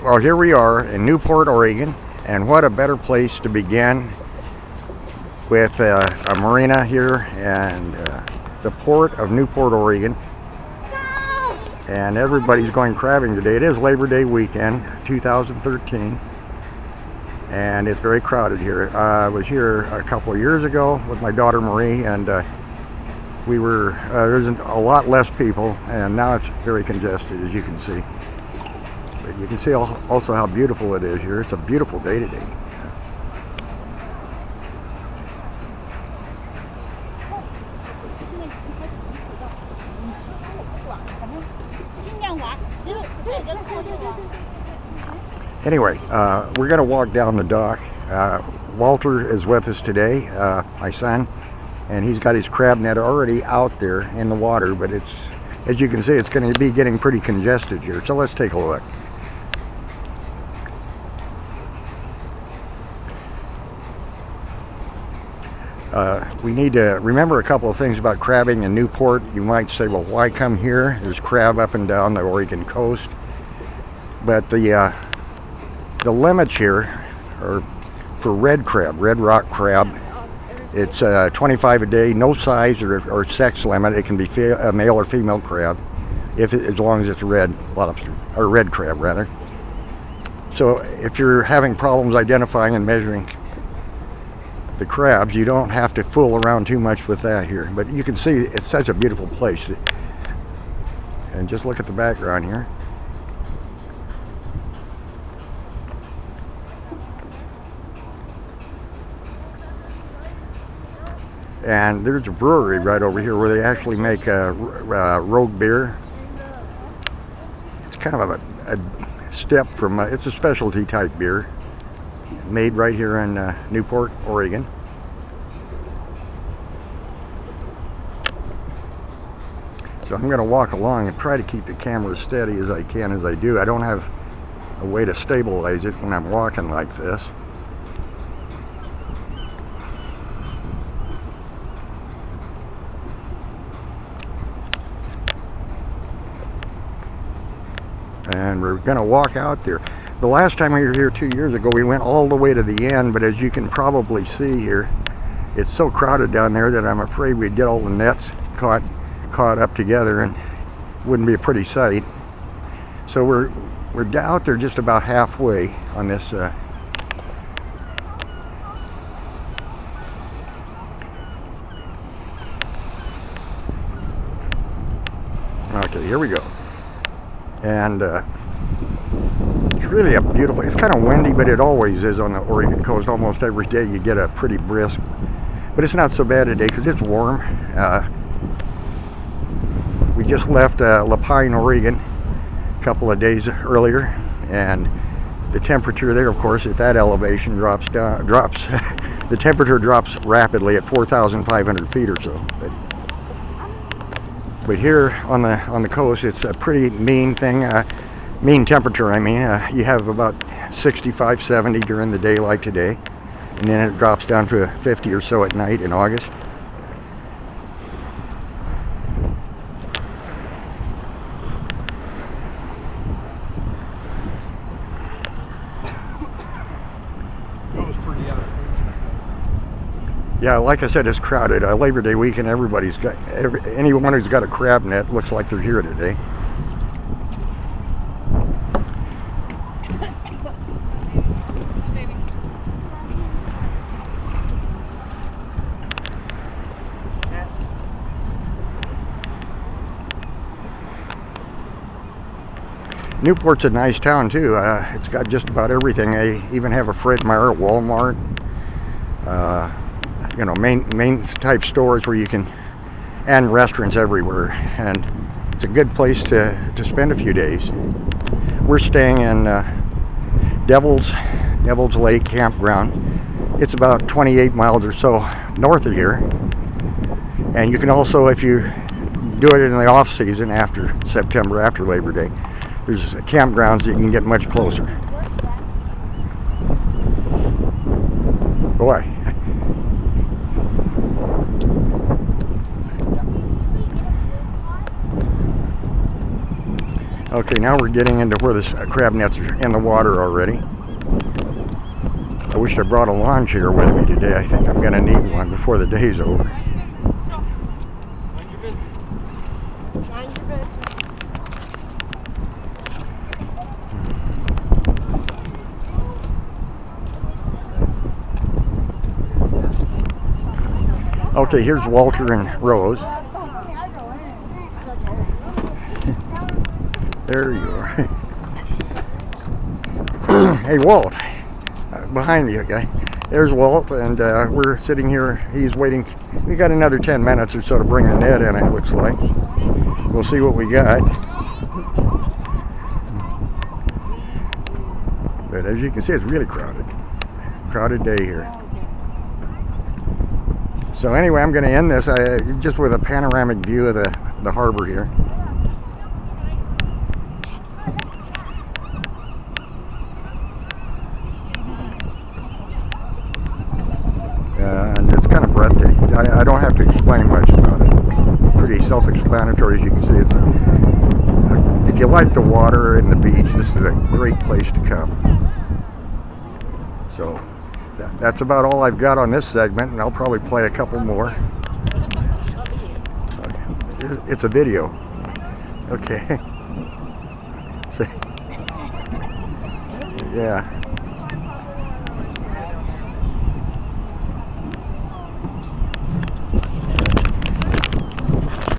Well, here we are in Newport, Oregon, and what a better place to begin with a marina here and the port of Newport, Oregon. And everybody's going crabbing today. It is Labor Day weekend, 2013, and it's very crowded here. I was here a couple of years ago with my daughter Marie, and there's a lot less people, and now it's very congested, as you can see. But you can see also how beautiful it is here. It's a beautiful day today. Anyway, we're going to walk down the dock. Walter is with us today, my son, and he's got his crab net already out there in the water, but it's, as you can see, it's going to be getting pretty congested here. So let's take a look. We need to remember a couple of things about crabbing in Newport. You might say, well, why come here? There's crab up and down the Oregon coast. But the limits here are for red crab, red rock crab. It's 25 a day, no size or sex limit. It can be a male or female crab, as long as it's red lobster, or red crab rather. So if you're having problems identifying and measuring the crabs, you don't have to fool around too much with that here. But you can see it's such a beautiful place. And just look at the background here. And there's a brewery right over here where they actually make rogue beer. It's kind of a step from, it's a specialty type beer made right here in Newport, Oregon. So I'm going to walk along and try to keep the camera as steady as I can as I do. I don't have a way to stabilize it when I'm walking like this. And we're going to walk out there. The last time we were here 2 years ago, we went all the way to the end, but as you can probably see here, it's so crowded down there that I'm afraid we'd get all the nets caught up together, and it wouldn't be a pretty sight. So we're out there just about halfway on this okay, here we go. And it's really a beautiful, it's kind of windy, but it always is on the Oregon coast. Almost every day you get a pretty brisk, but it's not so bad today because it's warm. We just left La Pine, Oregon a couple of days earlier, and the temperature there, of course, at that elevation the temperature drops rapidly at 4,500 feet or so. But here on the coast, it's a pretty mean thing, mean temperature. I mean, you have about 65, 70 during the day like today, and then it drops down to 50 or so at night in August. Yeah, like I said, it's crowded. Labor Day weekend, everybody's got, anyone who's got a crab net looks like they're here today. Newport's a nice town too. It's got just about everything. They even have a Fred Meyer, Walmart, you know, main type stores where you can, and restaurants everywhere, and it's a good place to spend a few days. We're staying in Devil's Lake Campground. It's about 28 miles or so north of here, and you can also, if you do it in the off season after September, after Labor Day, there's campgrounds that you can get much closer. Boy. Okay, now we're getting into where the crab nets are in the water already. I wish I brought a lawn chair with me today. I think I'm going to need one before the day's over. Mind your business. Mind your business. Okay, here's Walter and Rose. There you are. Hey, Walt. Behind you, okay? There's Walt, and we're sitting here. He's waiting. We got another 10 minutes or so to bring the net in, it looks like. We'll see what we got. But as you can see, it's really crowded. Crowded day here. So anyway, I'm going to end this just with a panoramic view of the harbor here. And it's kind of breathtaking. I don't have to explain much about it. Pretty self-explanatory, as you can see. It's if you like the water and the beach, this is a great place to come. So that's about all I've got on this segment, and I'll probably play a couple more. It's a video. Okay. See? Yeah.